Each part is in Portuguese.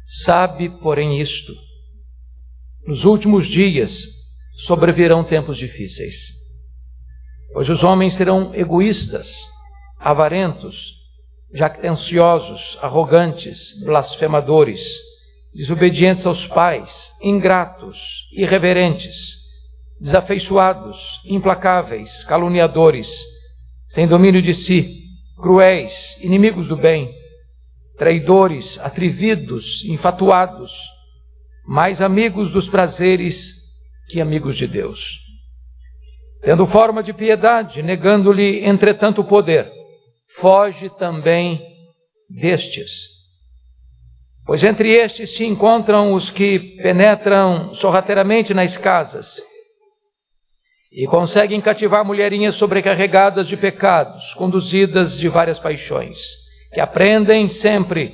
Sabe, porém, isto: nos últimos dias sobrevirão tempos difíceis, pois os homens serão egoístas, avarentos, jactanciosos, arrogantes, blasfemadores, desobedientes aos pais, ingratos, irreverentes, desafeiçoados, implacáveis, caluniadores, sem domínio de si, cruéis, inimigos do bem, traidores, atrevidos, infatuados, mais amigos dos prazeres que amigos de Deus. Tendo forma de piedade, negando-lhe, entretanto, o poder, foge também destes. Pois entre estes se encontram os que penetram sorrateiramente nas casas e conseguem cativar mulherinhas sobrecarregadas de pecados, conduzidas de várias paixões, que aprendem sempre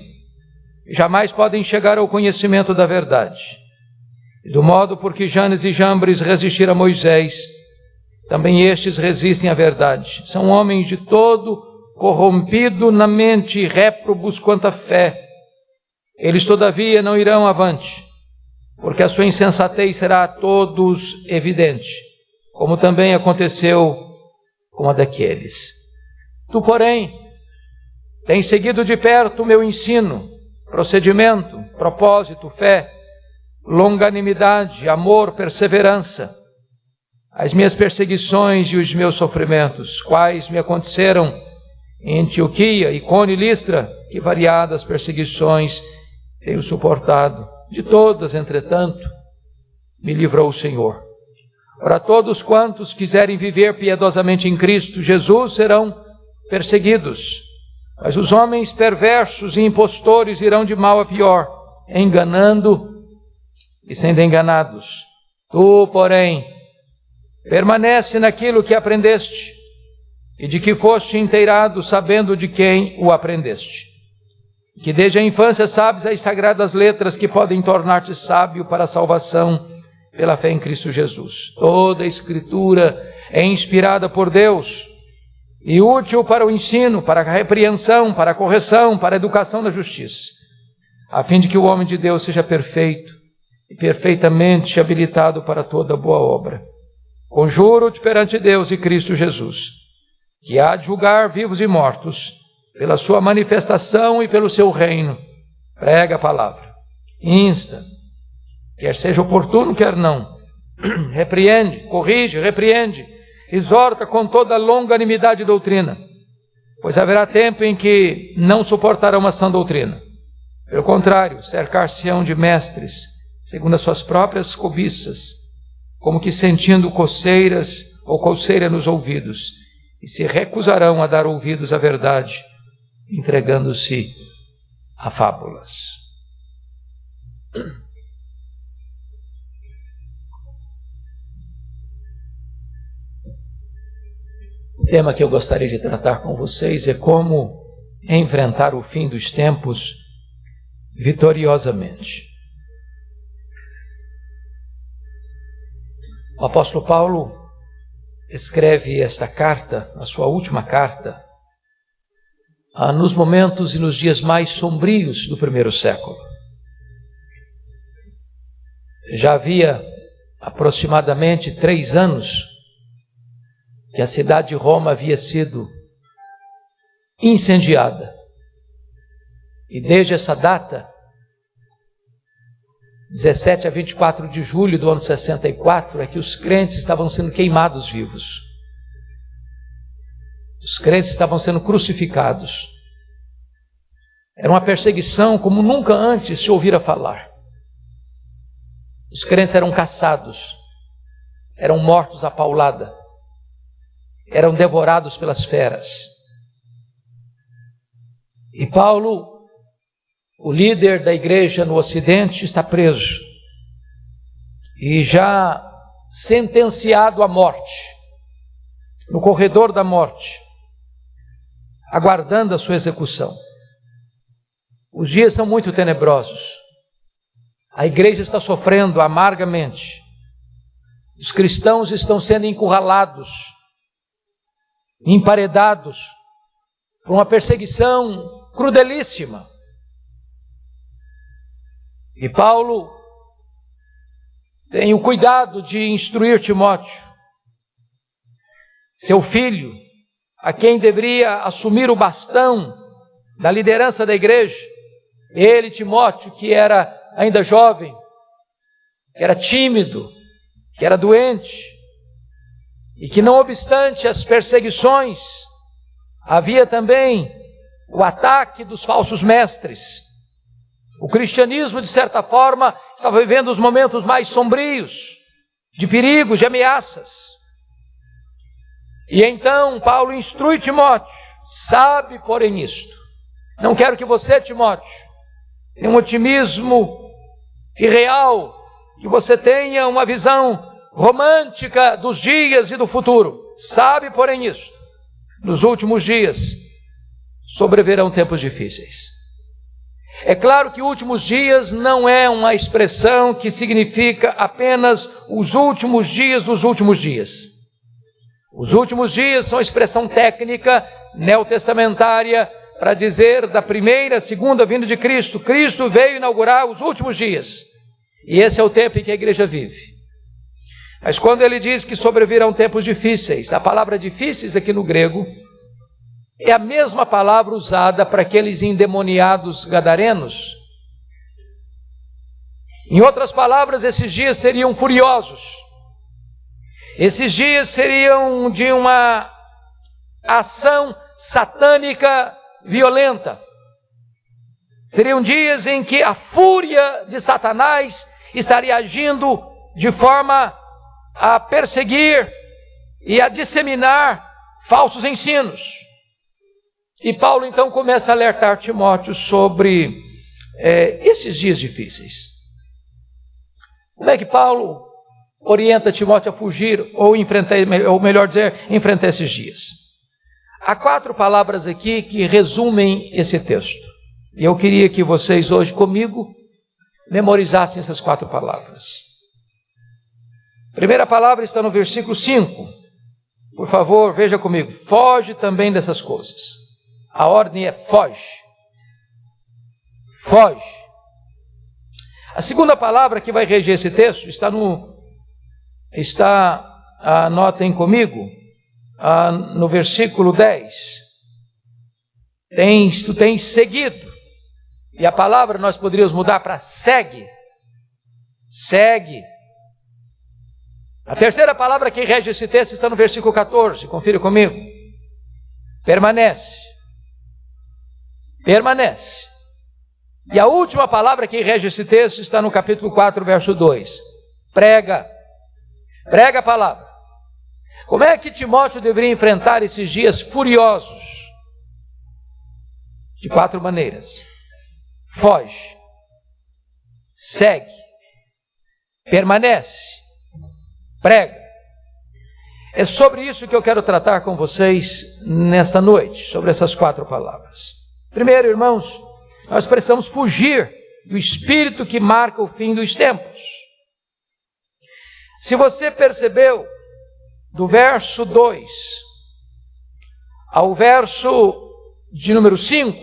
e jamais podem chegar ao conhecimento da verdade. E do modo por que Janes e Jambres resistiram a Moisés, também estes resistem à verdade. São homens de todo corrompido na mente, réprobos quanto à fé. Eles, todavia, não irão avante, porque a sua insensatez será a todos evidente, como também aconteceu com a daqueles. Tu, porém, tens seguido de perto o meu ensino, procedimento, propósito, fé, longanimidade, amor, perseverança, as minhas perseguições e os meus sofrimentos, quais me aconteceram em Antioquia, Icônio e Listra, que variadas perseguições tenho suportado. De todas, entretanto, me livrou o Senhor. Ora, todos quantos quiserem viver piedosamente em Cristo Jesus serão perseguidos, mas os homens perversos e impostores irão de mal a pior, enganando e sendo enganados. Tu, porém, permanece naquilo que aprendeste e de que foste inteirado, sabendo de quem o aprendeste. Que desde a infância sabes as sagradas letras que podem tornar-te sábio para a salvação pela fé em Cristo Jesus. Toda a Escritura é inspirada por Deus e útil para o ensino, para a repreensão, para a correção, para a educação na justiça, a fim de que o homem de Deus seja perfeito e perfeitamente habilitado para toda boa obra. Conjuro-te perante Deus e Cristo Jesus, que há de julgar vivos e mortos, pela sua manifestação e pelo seu reino. Prega a palavra, insta, quer seja oportuno, quer não, repreende, corrige, repreende, exorta com toda longanimidade e doutrina, pois haverá tempo em que não suportarão a sã doutrina. Pelo contrário, cercar-se-ão de mestres, segundo as suas próprias cobiças, como que sentindo coceiras ou coceira nos ouvidos, e se recusarão a dar ouvidos à verdade, entregando-se a fábulas. O tema que eu gostaria de tratar com vocês é como enfrentar o fim dos tempos vitoriosamente. O apóstolo Paulo escreve esta carta, a sua última carta, nos momentos e nos dias mais sombrios do primeiro século. Já havia aproximadamente 3 anos que a cidade de Roma havia sido incendiada. E desde essa data, 17 a 24 de julho do ano 64, é que os crentes estavam sendo queimados vivos. Os crentes estavam sendo crucificados. Era uma perseguição como nunca antes se ouvira falar. Os crentes eram caçados, eram mortos à paulada, eram devorados pelas feras. E Paulo, o líder da igreja no Ocidente, está preso e já sentenciado à morte, no corredor da morte, aguardando a sua execução. Os dias são muito tenebrosos. A igreja está sofrendo amargamente. Os cristãos estão sendo encurralados, emparedados por uma perseguição crudelíssima. E Paulo tem o cuidado de instruir Timóteo, seu filho, a quem deveria assumir o bastão da liderança da igreja. Ele, Timóteo, que era ainda jovem, que era tímido, que era doente, e que não obstante as perseguições, havia também o ataque dos falsos mestres. O cristianismo, de certa forma, estava vivendo os momentos mais sombrios, de perigos, de ameaças. E então Paulo instrui Timóteo: sabe, porém, isto. Não quero que você, Timóteo, tenha um otimismo irreal, que você tenha uma visão romântica dos dias e do futuro. Sabe, porém, isto: nos últimos dias sobrevirão tempos difíceis. É claro que últimos dias não é uma expressão que significa apenas os últimos dias dos últimos dias. Os últimos dias são expressão técnica neotestamentária para dizer da primeira, segunda vinda de Cristo. Cristo veio inaugurar os últimos dias. E esse é o tempo em que a igreja vive. Mas quando ele diz que sobrevirão tempos difíceis, a palavra difíceis aqui no grego é a mesma palavra usada para aqueles endemoniados gadarenos. Em outras palavras, esses dias seriam furiosos. Esses dias seriam de uma ação satânica violenta. Seriam dias em que a fúria de Satanás estaria agindo de forma a perseguir e a disseminar falsos ensinos. E Paulo então começa a alertar Timóteo sobre esses dias difíceis. Como é que Paulo orienta Timóteo a fugir ou enfrentar, ou melhor dizer, enfrentar esses dias? Há 4 palavras aqui que resumem esse texto. E eu queria que vocês hoje comigo memorizassem essas 4 palavras. A primeira palavra está no versículo 5. Por favor, veja comigo. Foge também dessas coisas. A ordem é foge. Foge. A segunda palavra que vai reger esse texto anotem comigo, no versículo 10. Tu tens seguido. E a palavra nós poderíamos mudar para segue. Segue. A terceira palavra que rege esse texto está no versículo 14. Confira comigo. Permanece. Permanece. E a última palavra que rege esse texto está no capítulo 4, verso 2. Prega. Prega a palavra. Como é que Timóteo deveria enfrentar esses dias furiosos? De 4 maneiras. Foge. Segue. Permanece. Prega. É sobre isso que eu quero tratar com vocês nesta noite, sobre essas 4 palavras. Primeiro, irmãos, nós precisamos fugir do espírito que marca o fim dos tempos. Se você percebeu, do verso 2 ao verso de número 5,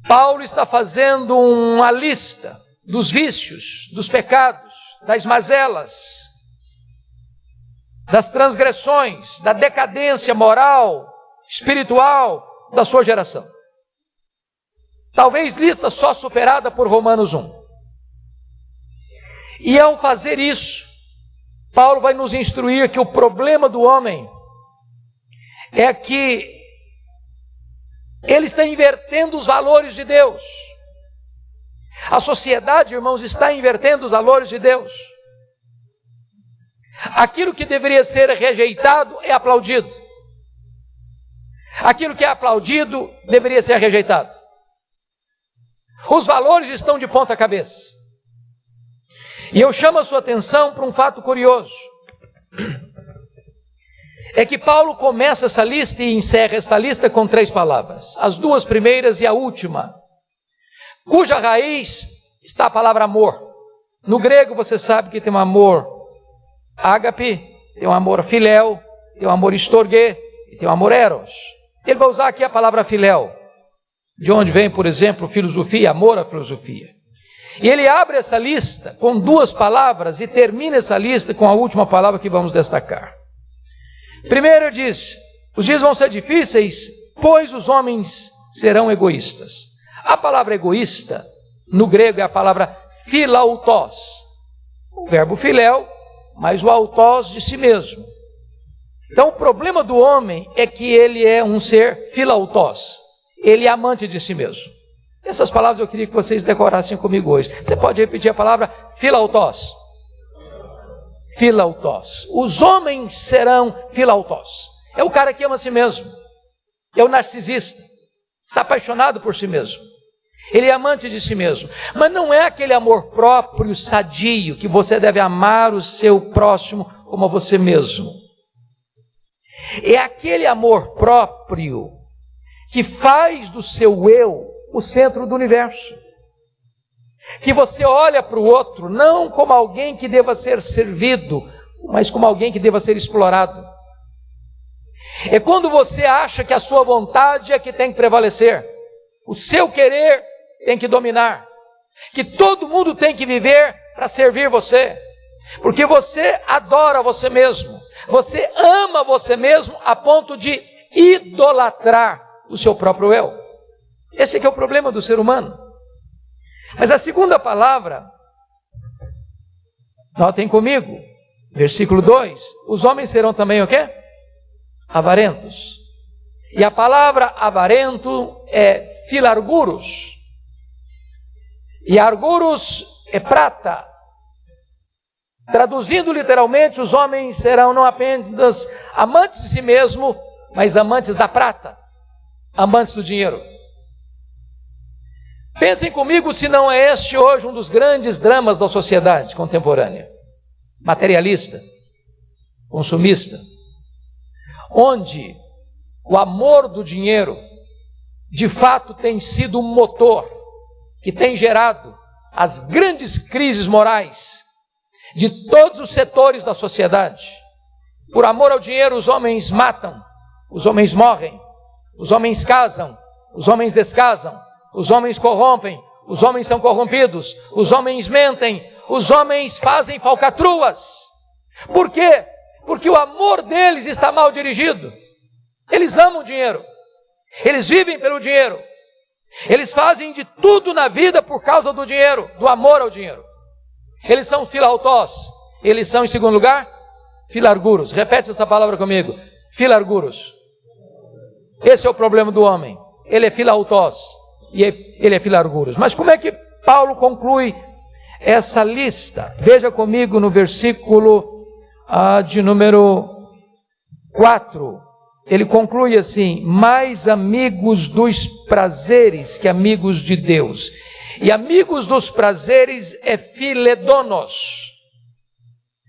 Paulo está fazendo uma lista dos vícios, dos pecados, das mazelas, das transgressões, da decadência moral, espiritual da sua geração. Talvez lista só superada por Romanos 1. E ao fazer isso, Paulo vai nos instruir que o problema do homem é que ele está invertendo os valores de Deus. A sociedade, irmãos, está invertendo os valores de Deus. Aquilo que deveria ser rejeitado é aplaudido. Aquilo que é aplaudido deveria ser rejeitado. Os valores estão de ponta cabeça. E eu chamo a sua atenção para um fato curioso. É que Paulo começa essa lista e encerra esta lista com 3 palavras. As 2 primeiras e a última, cuja raiz está a palavra amor. No grego você sabe que tem um amor ágape, tem um amor filéu, tem um amor estorguê e tem um amor eros. Ele vai usar aqui a palavra filéu, de onde vem, por exemplo, filosofia, amor à filosofia. E ele abre essa lista com duas palavras e termina essa lista com a última palavra que vamos destacar. Primeiro ele diz: os dias vão ser difíceis, pois os homens serão egoístas. A palavra egoísta, no grego, é a palavra philautos. O verbo filéu, mas o autós de si mesmo. Então o problema do homem é que ele é um ser philautos. Ele é amante de si mesmo. Essas palavras eu queria que vocês decorassem comigo hoje. Você pode repetir a palavra philautos. Philautos. Os homens serão philautos. É o cara que ama a si mesmo. É o narcisista. Está apaixonado por si mesmo. Ele é amante de si mesmo. Mas não é aquele amor próprio, sadio, que você deve amar o seu próximo como a você mesmo. É aquele amor próprio que faz do seu eu o centro do universo. Que você olha para o outro não como alguém que deva ser servido, mas como alguém que deva ser explorado. É quando você acha que a sua vontade é que tem que prevalecer, o seu querer tem que dominar, que todo mundo tem que viver para servir você, porque você adora você mesmo, você ama você mesmo a ponto de idolatrar o seu próprio eu. Esse que é o problema do ser humano. Mas a segunda palavra, notem comigo, versículo 2, os homens serão também o quê? Avarentos. E a palavra avarento é filarguros. E arguros é prata. Traduzindo literalmente, os homens serão não apenas amantes de si mesmo, mas amantes da prata, amantes do dinheiro. Pensem comigo se não é este hoje um dos grandes dramas da sociedade contemporânea. Materialista, consumista, onde o amor do dinheiro de fato tem sido um motor que tem gerado as grandes crises morais de todos os setores da sociedade. Por amor ao dinheiro, os homens matam, os homens morrem, os homens casam, os homens descasam, os homens corrompem, os homens são corrompidos, os homens mentem, os homens fazem falcatruas. Por quê? Porque o amor deles está mal dirigido. Eles amam o dinheiro, eles vivem pelo dinheiro, eles fazem de tudo na vida por causa do dinheiro, do amor ao dinheiro. Eles são philautos, eles são, em segundo lugar, filarguros. Repete essa palavra comigo, filarguros. Esse é o problema do homem, ele é philautos e ele é filarguros. Mas como é que Paulo conclui essa lista? Veja comigo no versículo de número 4. Ele conclui assim: mais amigos dos prazeres que amigos de Deus. E amigos dos prazeres é filedonos.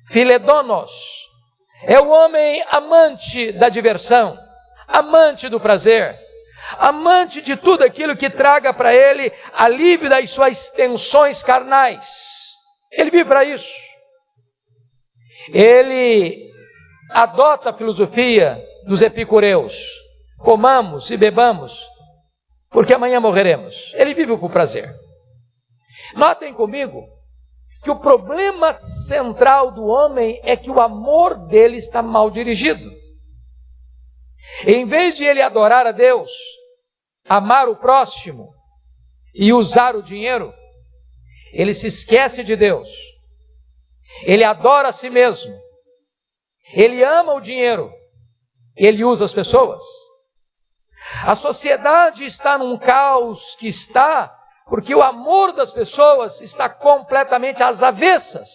Filedonos é o homem amante da diversão, amante do prazer, amante de tudo aquilo que traga para ele alívio das suas tensões carnais. Ele vive para isso. Ele adota a filosofia dos epicureus: comamos e bebamos, porque amanhã morreremos. Ele vive por prazer. Notem comigo que o problema central do homem é que o amor dele está mal dirigido. Em vez de ele adorar a Deus, amar o próximo e usar o dinheiro, ele se esquece de Deus. Ele adora a si mesmo. Ele ama o dinheiro. Ele usa as pessoas. A sociedade está num caos que está porque o amor das pessoas está completamente às avessas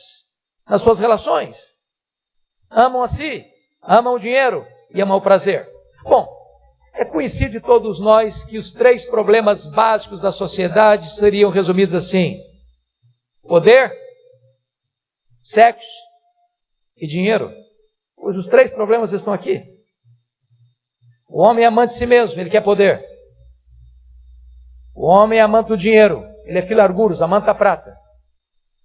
nas suas relações. Amam a si, amam o dinheiro e amam o prazer. Bom, é conhecido de todos nós que os 3 problemas básicos da sociedade seriam resumidos assim: poder, sexo e dinheiro. Pois os 3 problemas estão aqui. O homem é amante de si mesmo, ele quer poder. O homem é amante do dinheiro, ele é filarguros, amante da prata.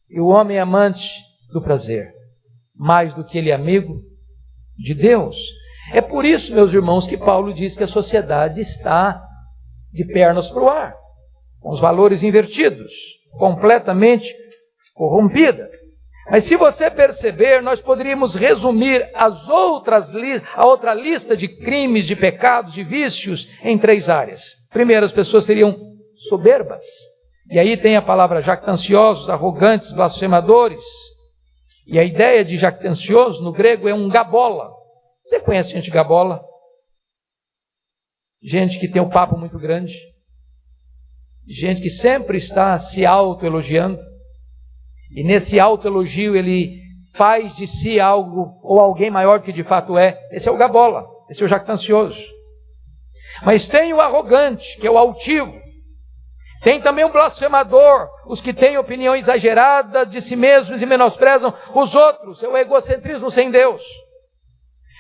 E o homem é amante do prazer, mais do que ele é amigo de Deus. É por isso, meus irmãos, que Paulo diz que a sociedade está de pernas para o ar, com os valores invertidos. completamente corrompida. Mas se você perceber, nós poderíamos resumir a outra lista de crimes, de pecados, de vícios em 3 áreas. Primeiro, as pessoas seriam soberbas. E aí tem a palavra jactanciosos, arrogantes, blasfemadores. E a ideia de jactancioso no grego é um gabola. Você conhece gente gabola? Gente que tem um papo muito grande. Gente que sempre está se autoelogiando. E nesse autoelogio ele faz de si algo ou alguém maior que de fato é. Esse é o gabola, esse é o jactancioso. Mas tem o arrogante, que é o altivo. Tem também o blasfemador, os que têm opinião exagerada de si mesmos e menosprezam os outros. É o egocentrismo sem Deus.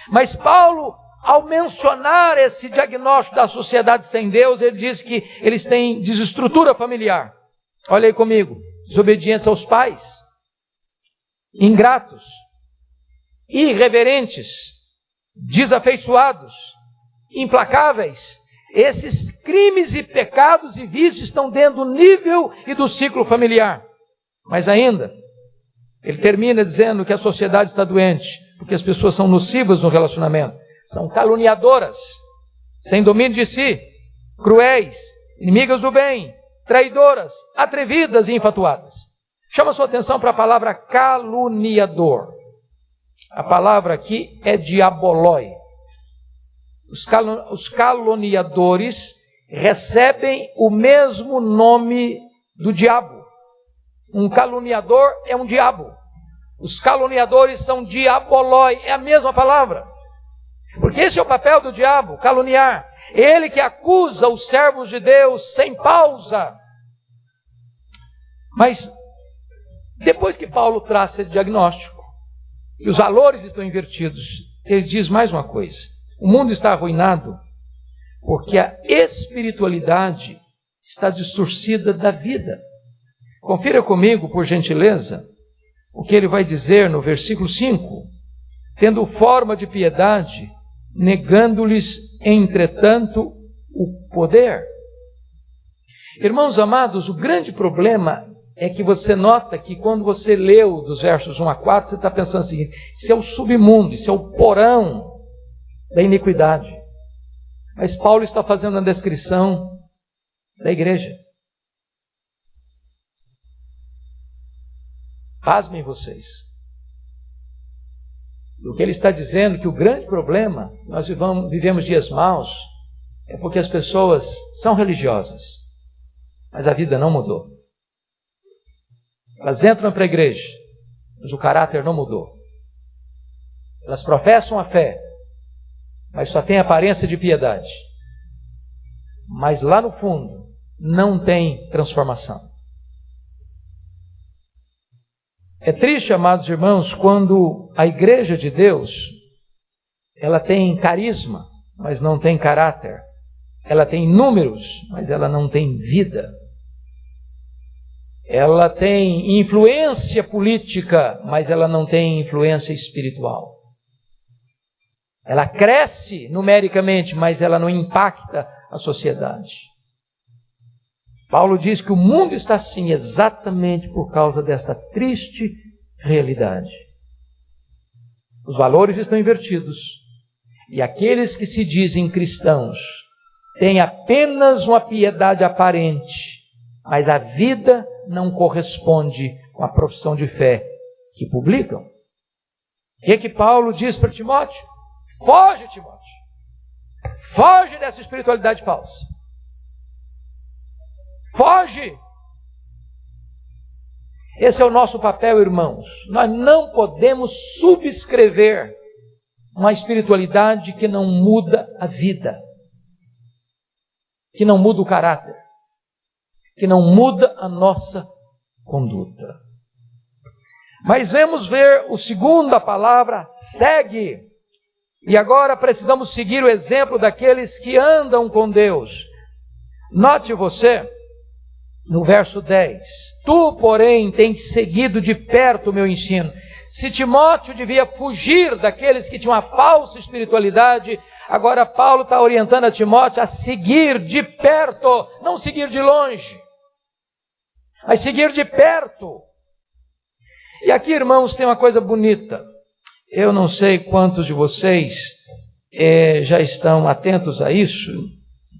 Mas Paulo, ao mencionar esse diagnóstico da sociedade sem Deus, ele diz que eles têm desestrutura familiar. Olha aí comigo. Desobedientes aos pais, ingratos, irreverentes, desafeiçoados, implacáveis. Esses crimes e pecados e vícios estão dentro do nível e do ciclo familiar. Mas ainda, ele termina dizendo que a sociedade está doente, porque as pessoas são nocivas no relacionamento, são caluniadoras, sem domínio de si, cruéis, inimigas do bem, traidoras, atrevidas e infatuadas. Chama sua atenção para a palavra caluniador. A palavra aqui é diaboloi. Os caluniadores recebem o mesmo nome do diabo. Um caluniador é um diabo. Os caluniadores são diaboloi, é a mesma palavra. Porque esse é o papel do diabo, caluniar. Ele que acusa os servos de Deus sem pausa. Mas, depois que Paulo traz esse diagnóstico, e os valores estão invertidos, ele diz mais uma coisa. O mundo está arruinado porque a espiritualidade está distorcida da vida. Confira comigo, por gentileza, o que ele vai dizer no versículo 5. Tendo forma de piedade, negando-lhes, entretanto, o poder. Irmãos amados, o grande problema é que você nota que quando você leu dos versos 1 a 4, você está pensando o seguinte: isso é o submundo, isso é o porão da iniquidade. Mas Paulo está fazendo a descrição da igreja. Pasmem vocês. O que ele está dizendo é que o grande problema, nós vivemos dias maus, é porque as pessoas são religiosas, mas a vida não mudou. Elas entram para a igreja, mas o caráter não mudou. Elas professam a fé, mas só tem aparência de piedade. Mas lá no fundo, não tem transformação. É triste, amados irmãos, quando a igreja de Deus, ela tem carisma, mas não tem caráter. Ela tem números, mas ela não tem vida. Ela tem influência política, mas ela não tem influência espiritual. Ela cresce numericamente, mas ela não impacta a sociedade. Paulo diz que o mundo está assim exatamente por causa desta triste realidade. Os valores estão invertidos. E aqueles que se dizem cristãos têm apenas uma piedade aparente, mas a vida não corresponde com a profissão de fé que publicam. O que Paulo diz para Timóteo? Foge, Timóteo. Foge dessa espiritualidade falsa. Foge. Esse é o nosso papel, irmãos. Nós não podemos subscrever uma espiritualidade que não muda a vida, que não muda o caráter, que não muda a nossa conduta. Mas vamos ver o segundo, a palavra segue. E agora precisamos seguir o exemplo daqueles que andam com Deus. Note você, no verso 10, tu, porém, tens seguido de perto o meu ensino. Se Timóteo devia fugir daqueles que tinham uma falsa espiritualidade, agora Paulo está orientando a Timóteo a seguir de perto, não seguir de longe. mas seguir de perto. E aqui, irmãos, tem uma coisa bonita. Eu não sei quantos de vocês já estão atentos a isso.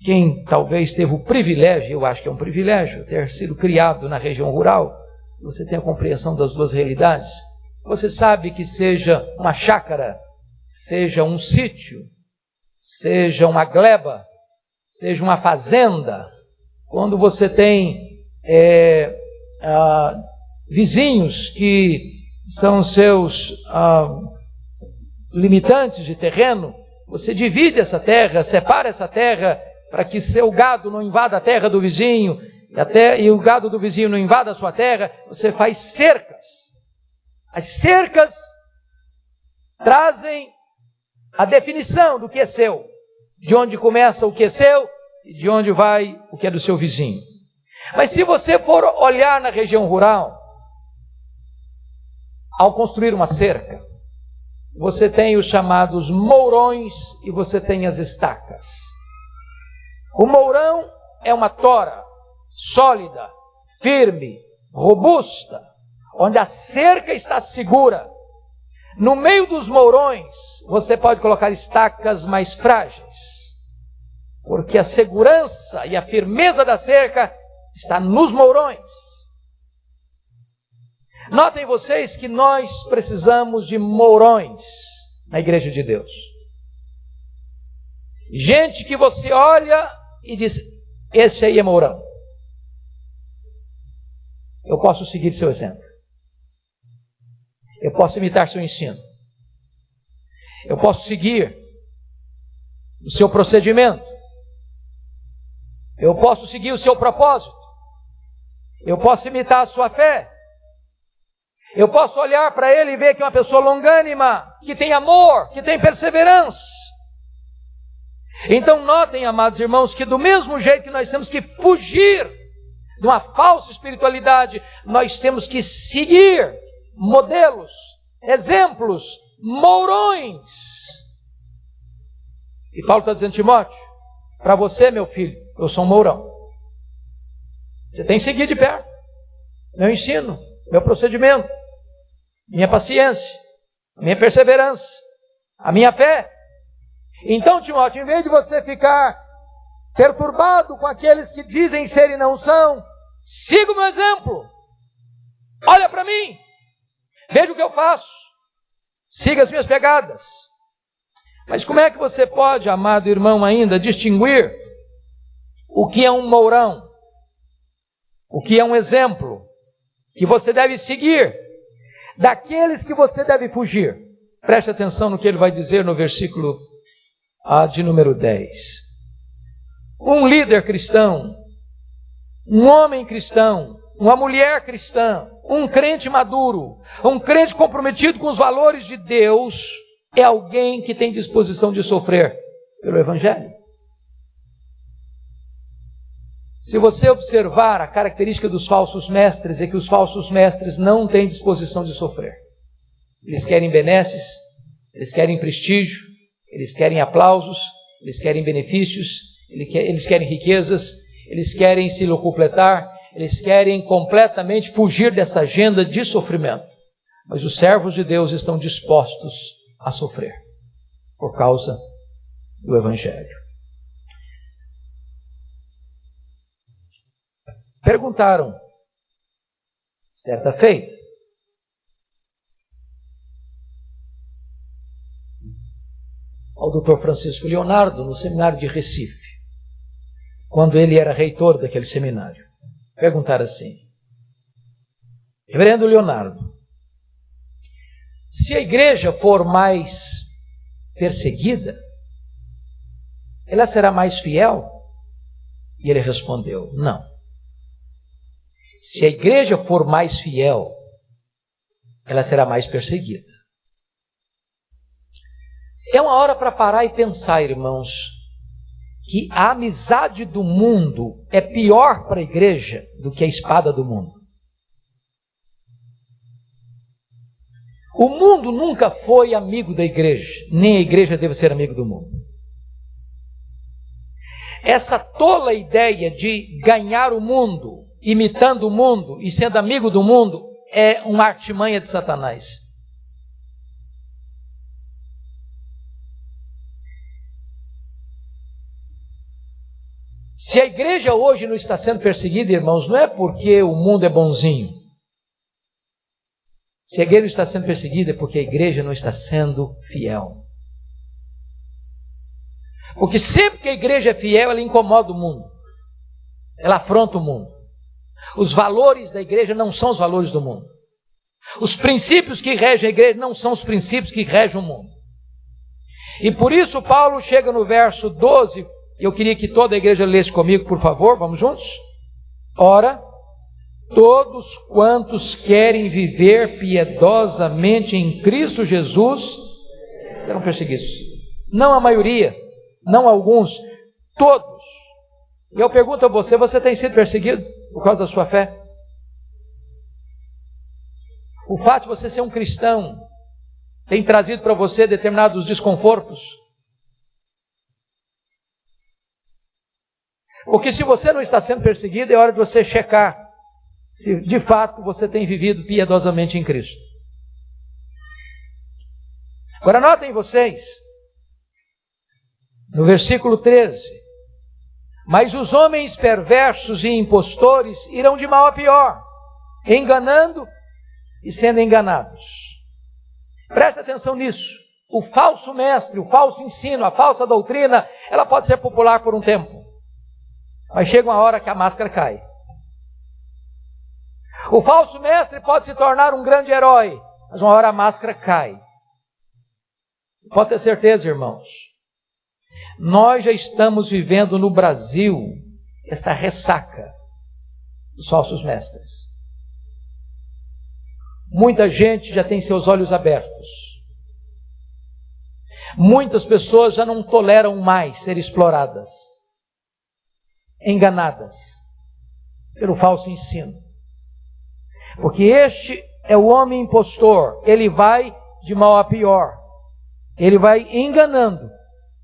Quem talvez teve o privilégio, eu acho que é um privilégio, ter sido criado na região rural, você tem a compreensão das duas realidades. Você sabe que seja uma chácara, seja um sítio, seja uma gleba, seja uma fazenda, quando você tem vizinhos que são seus limitantes de terreno, você divide essa terra, separa essa terra para que seu gado não invada a terra do vizinho e o gado do vizinho não invada a sua terra. Você faz cercas. As cercas trazem a definição do que é seu, de onde começa o que é seu e de onde vai o que é do seu vizinho. Mas se você for olhar na região rural, ao construir uma cerca, você tem os chamados mourões e você tem as estacas. O mourão é uma tora sólida, firme, robusta, onde a cerca está segura. No meio dos mourões, você pode colocar estacas mais frágeis, porque a segurança e a firmeza da cerca está nos mourões. Notem vocês que nós precisamos de mourões na igreja de Deus. Gente que você olha e diz, esse aí é mourão. Eu posso seguir seu exemplo. Eu posso imitar seu ensino. Eu posso seguir o seu procedimento. Eu posso seguir o seu propósito. Eu posso imitar a sua fé. Eu posso olhar para ele e ver que é uma pessoa longânima, que tem amor, que tem perseverança. Então notem, amados irmãos, que do mesmo jeito que nós temos que fugir de uma falsa espiritualidade, nós temos que seguir modelos, exemplos, mourões. E Paulo está dizendo, Timóteo, para você, meu filho, eu sou um mourão. Você tem que seguir de perto meu ensino, meu procedimento, minha paciência, minha perseverança, a minha fé. Então, Timóteo, em vez de você ficar perturbado com aqueles que dizem ser e não são, siga o meu exemplo. Olha para mim. Veja o que eu faço. Siga as minhas pegadas. Mas como é que você pode, amado irmão, ainda distinguir o que é um mourão? O que é um exemplo que você deve seguir daqueles que você deve fugir? Preste atenção no que ele vai dizer no versículo de número 10. Um líder cristão, um homem cristão, uma mulher cristã, um crente maduro, um crente comprometido com os valores de Deus, é alguém que tem disposição de sofrer pelo Evangelho. Se você observar a característica dos falsos mestres, é que os falsos mestres não têm disposição de sofrer. Eles querem benesses, eles querem prestígio, eles querem aplausos, eles querem benefícios, eles querem riquezas, eles querem se locupletar, eles querem completamente fugir dessa agenda de sofrimento. Mas os servos de Deus estão dispostos a sofrer por causa do Evangelho. Perguntaram, certa feita, ao Dr. Francisco Leonardo, no seminário de Recife, quando ele era reitor daquele seminário. Perguntaram assim, Reverendo Leonardo, se a igreja for mais perseguida, ela será mais fiel? E ele respondeu, não. Se a igreja for mais fiel, ela será mais perseguida. É uma hora para parar e pensar, irmãos, que a amizade do mundo é pior para a igreja do que a espada do mundo. O mundo nunca foi amigo da igreja, nem a igreja deve ser amigo do mundo. Essa tola ideia de ganhar o mundo imitando o mundo e sendo amigo do mundo, é uma artimanha de Satanás. Se a igreja hoje não está sendo perseguida, irmãos, não é porque o mundo é bonzinho. Se a igreja está sendo perseguida, é porque a igreja não está sendo fiel. Porque sempre que a igreja é fiel, ela incomoda o mundo. Ela afronta o mundo. Os valores da igreja não são os valores do mundo. Os princípios que regem a igreja não são os princípios que regem o mundo. E por isso Paulo chega no verso 12, eu queria que toda a igreja lesse comigo, por favor, vamos juntos? Ora, todos quantos querem viver piedosamente em Cristo Jesus serão perseguidos. Não a maioria, não alguns, todos. E eu pergunto a você, você tem sido perseguido por causa da sua fé? O fato de você ser um cristão tem trazido para você determinados desconfortos? Porque se você não está sendo perseguido, é hora de você checar se de fato você tem vivido piedosamente em Cristo. Agora notem vocês, no versículo 13, mas os homens perversos e impostores irão de mal a pior, enganando e sendo enganados. Presta atenção nisso. O falso mestre, o falso ensino, a falsa doutrina, ela pode ser popular por um tempo. Mas chega uma hora que a máscara cai. O falso mestre pode se tornar um grande herói, mas uma hora a máscara cai. Pode ter certeza, irmãos. Nós já estamos vivendo no Brasil essa ressaca dos falsos mestres. Muita gente já tem seus olhos abertos. Muitas pessoas já não toleram mais ser exploradas, enganadas pelo falso ensino. Porque este é o homem impostor, ele vai de mal a pior. Ele vai enganando,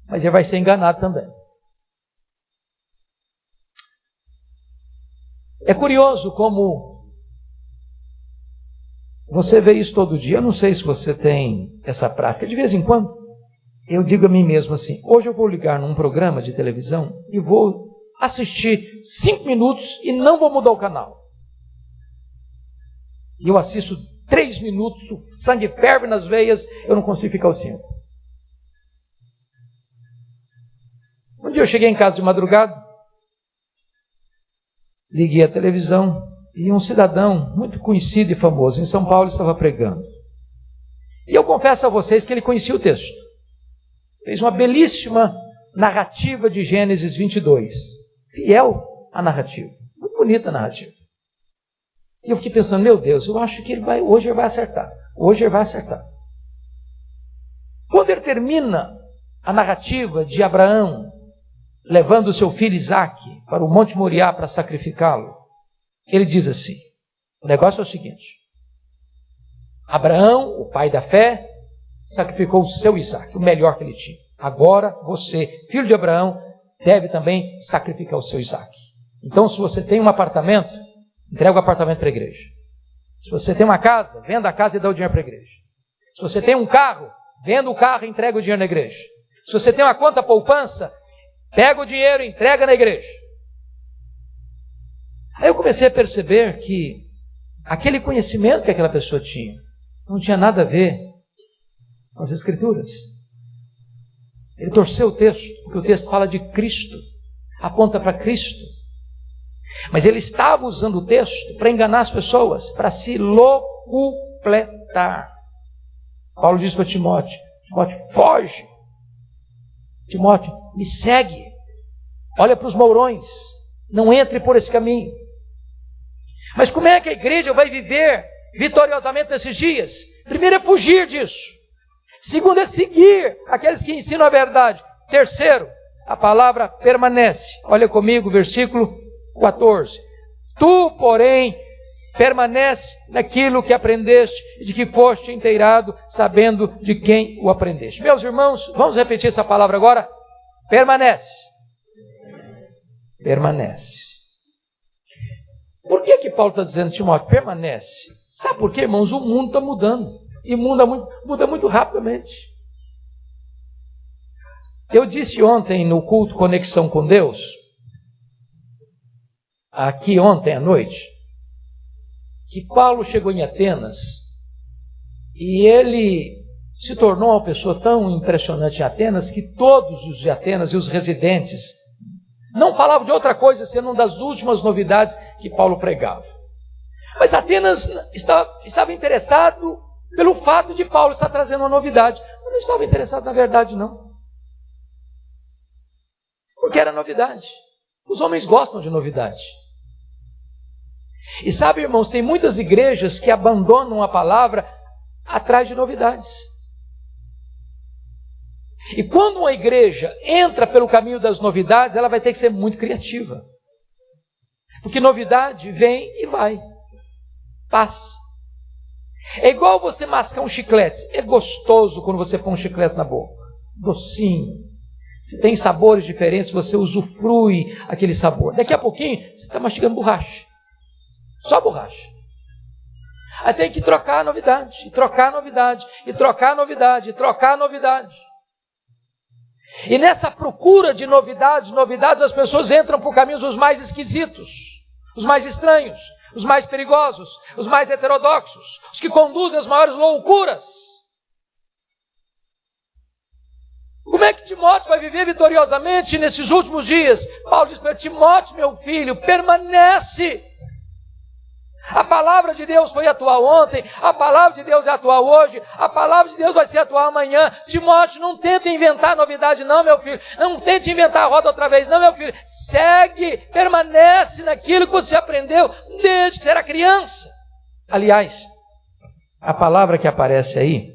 mas ele vai ser enganado também. É curioso como você vê isso todo dia. Eu não sei se você tem essa prática. De vez em quando, eu digo a mim mesmo assim, hoje eu vou ligar num programa de televisão e vou assistir 5 minutos e não vou mudar o canal. E eu assisto 3 minutos, o sangue ferve nas veias, eu não consigo ficar os 5. Um dia eu cheguei em casa de madrugada, liguei a televisão e um cidadão muito conhecido e famoso em São Paulo estava pregando. E eu confesso a vocês que ele conhecia o texto. Fez uma belíssima narrativa de Gênesis 22. Fiel à narrativa. Muito bonita a narrativa. E eu fiquei pensando, meu Deus, eu acho que hoje ele vai acertar. Hoje ele vai acertar. Quando ele termina a narrativa de Abraão levando o seu filho Isaque para o Monte Moriá para sacrificá-lo, ele diz assim, o negócio é o seguinte, Abraão, o pai da fé, sacrificou o seu Isaque, o melhor que ele tinha. Agora você, filho de Abraão, deve também sacrificar o seu Isaque. Então, se você tem um apartamento, entrega o apartamento para a igreja. Se você tem uma casa, venda a casa e dá o dinheiro para a igreja. Se você tem um carro, venda o carro e entrega o dinheiro na igreja. Se você tem uma conta poupança, pega o dinheiro e entrega na igreja. Aí eu comecei a perceber que aquele conhecimento que aquela pessoa tinha não tinha nada a ver com as Escrituras. Ele torceu o texto, porque o texto fala de Cristo, aponta para Cristo. Mas ele estava usando o texto para enganar as pessoas, para se locupletar. Paulo diz para Timóteo, Timóteo, foge. Timóteo, me segue. Olha para os mourões. Não entre por esse caminho. Mas como é que a igreja vai viver vitoriosamente nesses dias? Primeiro é fugir disso. Segundo é seguir aqueles que ensinam a verdade. Terceiro, a palavra permanece. Olha comigo, versículo 14. Tu, porém, permanece naquilo que aprendeste e de que foste inteirado, sabendo de quem o aprendeste. Meus irmãos, vamos repetir essa palavra agora? Permanece. Permanece. Por que Paulo está dizendo, Timóteo, permanece? Sabe por quê, irmãos? O mundo está mudando. E muda muito rapidamente. Eu disse ontem no culto Conexão com Deus, aqui ontem à noite, que Paulo chegou em Atenas e ele se tornou uma pessoa tão impressionante em Atenas que todos os de Atenas e os residentes não falavam de outra coisa sendo uma das últimas novidades que Paulo pregava. Mas Atenas estava interessado pelo fato de Paulo estar trazendo uma novidade. Mas não estava interessado na verdade, não. Porque era novidade. Os homens gostam de novidade. E sabe, irmãos, tem muitas igrejas que abandonam a palavra atrás de novidades. E quando uma igreja entra pelo caminho das novidades, ela vai ter que ser muito criativa. Porque novidade vem e vai. Passa. É igual você mascar um chiclete. É gostoso quando você põe um chiclete na boca. Docinho. Se tem sabores diferentes, você usufrui aquele sabor. Daqui a pouquinho, você está mastigando borracha. Só borracha. Aí tem que trocar a novidade, e trocar a novidade, e trocar a novidade, e trocar a novidade. E nessa procura de novidades, as pessoas entram por caminhos os mais esquisitos, os mais estranhos, os mais perigosos, os mais heterodoxos, os que conduzem às maiores loucuras. Como é que Timóteo vai viver vitoriosamente nesses últimos dias? Paulo diz para Timóteo, meu filho, permanece. A palavra de Deus foi atual ontem, a palavra de Deus é atual hoje, a palavra de Deus vai ser atual amanhã. Timóteo, não tenta inventar novidade não, meu filho. Não tente inventar a roda outra vez não, meu filho. Segue, permanece naquilo que você aprendeu desde que você era criança. Aliás, a palavra que aparece aí,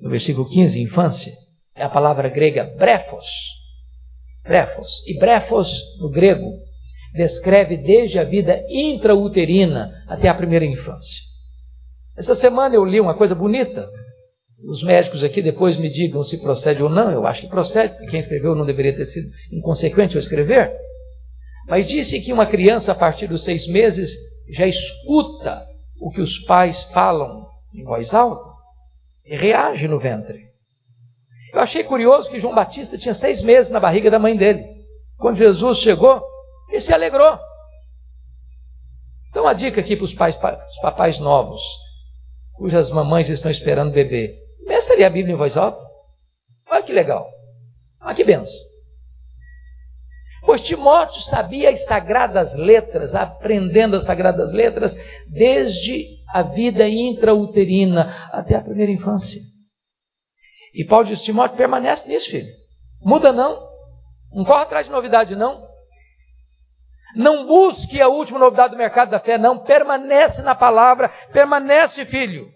no versículo 15, infância, é a palavra grega brefos. Brefos. E brefos, no grego, descreve desde a vida intrauterina até a primeira infância. Essa semana eu li uma coisa bonita. Os médicos aqui depois me digam se procede ou não. Eu acho que procede, porque quem escreveu não deveria ter sido inconsequente ao escrever. Mas disse que uma criança, a partir dos 6 meses, já escuta o que os pais falam em voz alta e reage no ventre. Eu achei curioso que João Batista tinha 6 meses na barriga da mãe dele. Quando Jesus chegou, ele se alegrou. Então, uma dica aqui para os papais novos, cujas mamães estão esperando o bebê. Começa a ler a Bíblia em voz alta. Olha que legal. Olha que benção. Pois Timóteo sabia as sagradas letras, aprendendo as sagradas letras, desde a vida intrauterina até a primeira infância. E Paulo diz, Timóteo, permanece nisso, filho. Muda não. Não corre atrás de novidade, não. Não busque a última novidade do mercado da fé, não. Permanece na palavra, permanece, filho.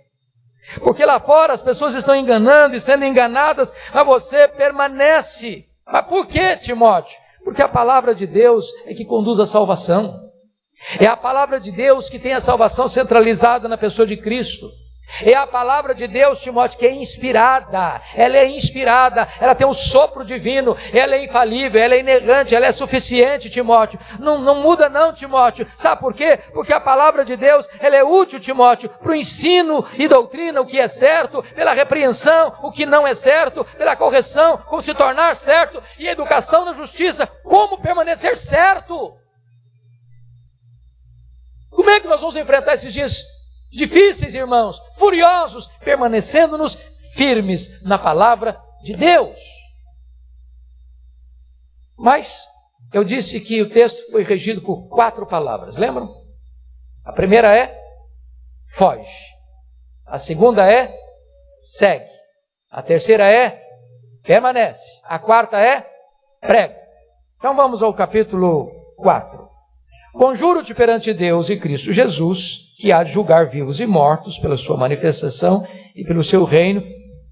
Porque lá fora as pessoas estão enganando e sendo enganadas, mas você permanece. Mas por que, Timóteo? Porque a palavra de Deus é que conduz à salvação. É a palavra de Deus que tem a salvação centralizada na pessoa de Cristo. É a palavra de Deus, Timóteo, que é inspirada. Ela é inspirada, ela tem um sopro divino, ela é infalível, ela é inerrante, ela é suficiente, Timóteo. Não muda não, Timóteo. Sabe por quê? Porque a palavra de Deus, ela é útil, Timóteo, para o ensino e doutrina, o que é certo, pela repreensão, o que não é certo, pela correção, como se tornar certo, e educação na justiça, como permanecer certo. Como é que nós vamos enfrentar esses dias difíceis, irmãos, furiosos, permanecendo-nos firmes na palavra de Deus? Mas eu disse que o texto foi regido por 4 palavras, lembram? A primeira é foge, a segunda é segue, a terceira é permanece, a quarta é prega. Então vamos ao capítulo 4. Conjuro-te perante Deus e Cristo Jesus, que há de julgar vivos e mortos pela sua manifestação e pelo seu reino,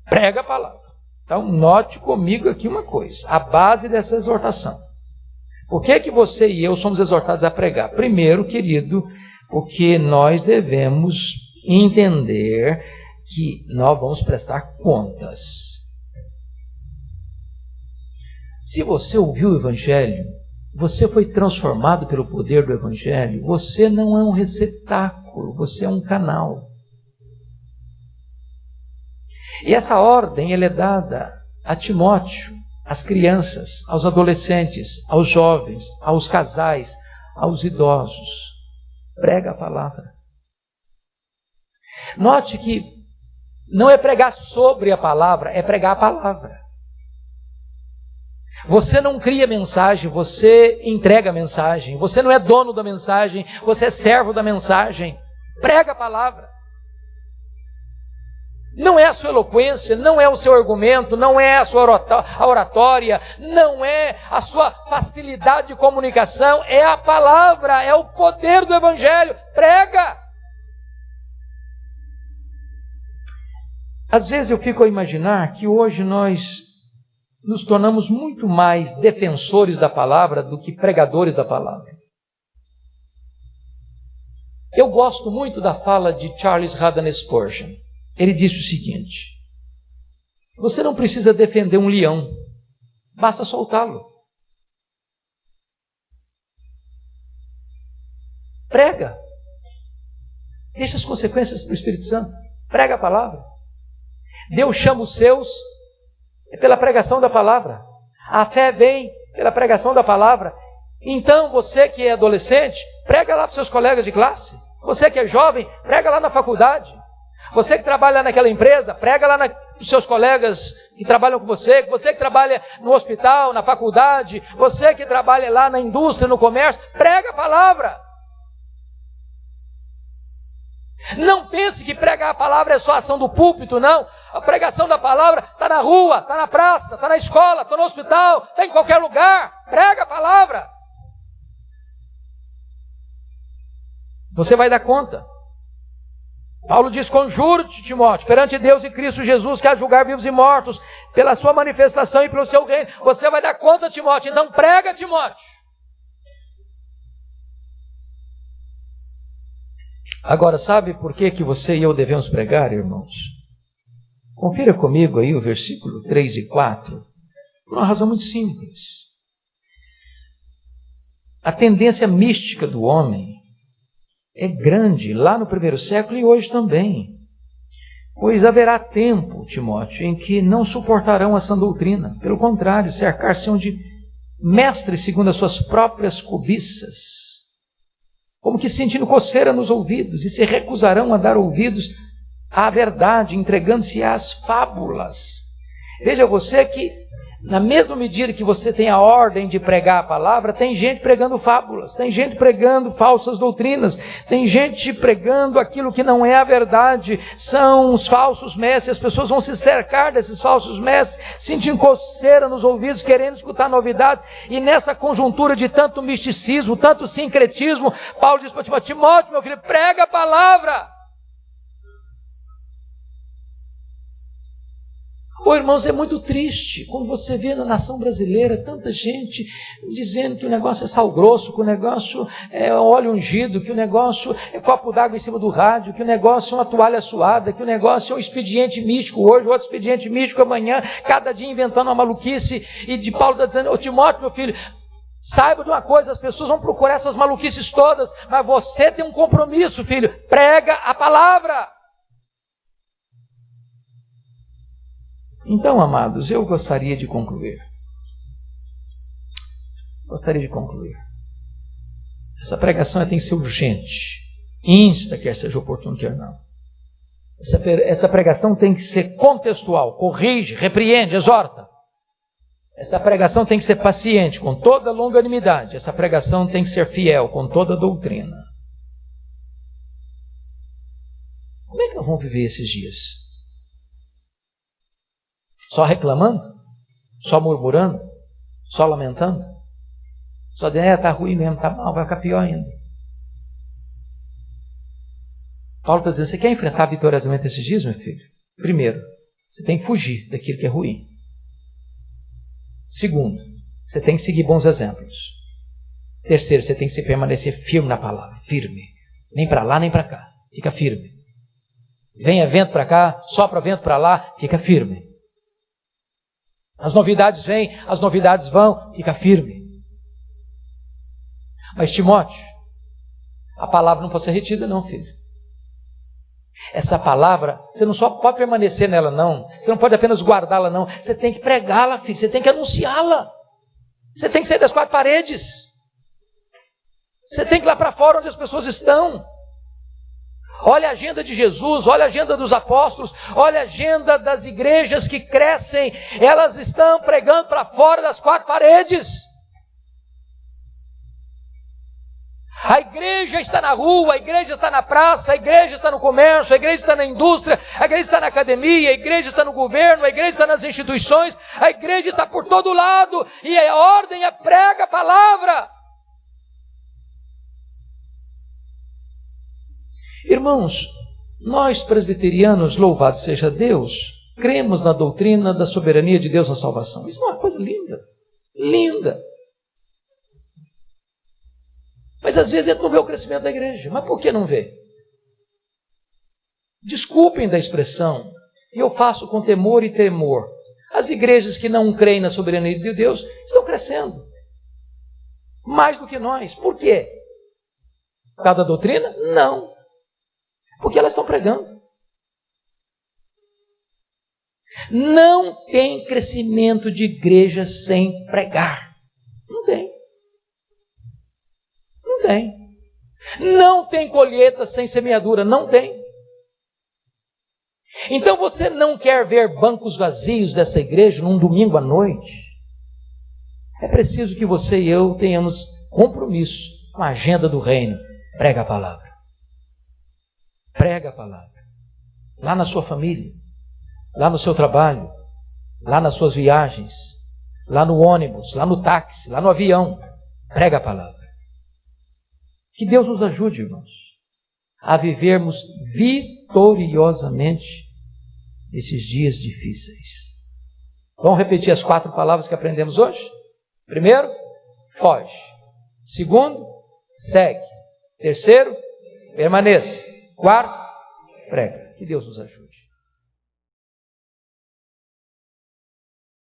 prega a palavra. Então, note comigo aqui uma coisa, a base dessa exortação. Por que você e eu somos exortados a pregar? Primeiro, querido, porque nós devemos entender que nós vamos prestar contas. Se você ouviu o Evangelho, você foi transformado pelo poder do Evangelho, você não é um receptáculo, você é um canal. E essa ordem ela é dada a Timóteo, às crianças, aos adolescentes, aos jovens, aos casais, aos idosos. Prega a palavra. Note que não é pregar sobre a palavra, é pregar a palavra. Você não cria mensagem, você entrega a mensagem. Você não é dono da mensagem, você é servo da mensagem. Prega a palavra. Não é a sua eloquência, não é o seu argumento, não é a sua oratória, não é a sua facilidade de comunicação, é a palavra, é o poder do Evangelho. Prega! Às vezes eu fico a imaginar que hoje nós nos tornamos muito mais defensores da palavra do que pregadores da palavra. Eu gosto muito da fala de Charles Haddon Spurgeon. Ele disse o seguinte: você não precisa defender um leão, basta soltá-lo. Prega. Deixa as consequências para o Espírito Santo. Prega a palavra. Deus chama os seus pela pregação da palavra. A fé vem pela pregação da palavra. Então, você que é adolescente, prega lá para os seus colegas de classe. Você que é jovem, prega lá na faculdade. Você que trabalha naquela empresa, prega lá para os seus colegas que trabalham com você. Você que trabalha no hospital, na faculdade. Você que trabalha lá na indústria, no comércio, prega a palavra. Não pense que pregar a palavra é só ação do púlpito, não. A pregação da palavra está na rua, está na praça, está na escola, está no hospital, está em qualquer lugar. Prega a palavra. Você vai dar conta. Paulo diz: conjuro-te, Timóteo, perante Deus e Cristo Jesus, que há de julgar vivos e mortos, pela sua manifestação e pelo seu reino. Você vai dar conta, Timóteo, então prega, Timóteo. Agora, sabe por que você e eu devemos pregar, irmãos? Confira comigo aí o versículo 3 e 4, por uma razão muito simples. A tendência mística do homem é grande lá no primeiro século e hoje também. Pois haverá tempo, Timóteo, em que não suportarão a sã doutrina. Pelo contrário, cercar-se-ão de mestres segundo as suas próprias cobiças, como que sentindo coceira nos ouvidos, e se recusarão a dar ouvidos à verdade, entregando-se às fábulas. Veja você que, na mesma medida que você tem a ordem de pregar a palavra, tem gente pregando fábulas, tem gente pregando falsas doutrinas, tem gente pregando aquilo que não é a verdade, são os falsos mestres. As pessoas vão se cercar desses falsos mestres, sentindo coceira nos ouvidos, querendo escutar novidades, e nessa conjuntura de tanto misticismo, tanto sincretismo, Paulo diz para Timóteo, meu filho, prega a palavra. Irmãos, é muito triste quando você vê na nação brasileira tanta gente dizendo que o negócio é sal grosso, que o negócio é óleo ungido, que o negócio é copo d'água em cima do rádio, que o negócio é uma toalha suada, que o negócio é um expediente místico hoje, outro expediente místico amanhã, cada dia inventando uma maluquice. E de Paulo está dizendo: ô Timóteo, meu filho, saiba de uma coisa, as pessoas vão procurar essas maluquices todas, mas você tem um compromisso, filho, prega a palavra. Então, amados, eu gostaria de concluir. Essa pregação tem que ser urgente, insta, quer seja oportuno, quer não. Essa pregação tem que ser contextual, corrige, repreende, exorta. Essa pregação tem que ser paciente, com toda longanimidade. Essa pregação tem que ser fiel, com toda doutrina. Como é que nós vamos viver esses dias? Só reclamando? Só murmurando? Só lamentando? Só dizendo: está ruim mesmo, está mal, vai ficar pior ainda. Paulo está dizendo: você quer enfrentar vitoriosamente esses dias, meu filho? Primeiro, você tem que fugir daquilo que é ruim. Segundo, você tem que seguir bons exemplos. Terceiro, você tem que permanecer firme na palavra, firme. Nem para lá, nem para cá. Fica firme. Venha vento para cá, sopra vento para lá, fica firme. As novidades vêm, as novidades vão, fica firme. Mas Timóteo, a palavra não pode ser retida não, filho. Essa palavra, você não só pode permanecer nela não, você não pode apenas guardá-la não, você tem que pregá-la, filho, você tem que anunciá-la. Você tem que sair das quatro paredes. Você tem que ir lá para fora onde as pessoas estão. Olha a agenda de Jesus, olha a agenda dos apóstolos, olha a agenda das igrejas que crescem, elas estão pregando para fora das quatro paredes. A igreja está na rua, a igreja está na praça, a igreja está no comércio, a igreja está na indústria, a igreja está na academia, a igreja está no governo, a igreja está nas instituições, a igreja está por todo lado, e a ordem é prega a palavra. Irmãos, nós presbiterianos, louvado seja Deus, cremos na doutrina da soberania de Deus na salvação. Isso é uma coisa linda, linda. Mas às vezes a gente não vê o crescimento da igreja. Mas por que não vê? Desculpem da expressão, e eu faço com temor e tremor. As igrejas que não creem na soberania de Deus estão crescendo. Mais do que nós. Por quê? Por causa da doutrina? Não. Porque elas estão pregando. Não tem crescimento de igreja sem pregar. Não tem. Não tem. Não tem colheita sem semeadura. Não tem. Então você não quer ver bancos vazios dessa igreja num domingo à noite? É preciso que você e eu tenhamos compromisso com a agenda do reino. Prega a palavra. Prega a palavra. Lá na sua família, lá no seu trabalho, lá nas suas viagens, lá no ônibus, lá no táxi, lá no avião. Prega a palavra. Que Deus nos ajude, irmãos, a vivermos vitoriosamente esses dias difíceis. Vamos repetir as 4 palavras que aprendemos hoje? Primeiro, foge. Segundo, segue. Terceiro, permaneça. Quarto, prega. Que Deus nos ajude.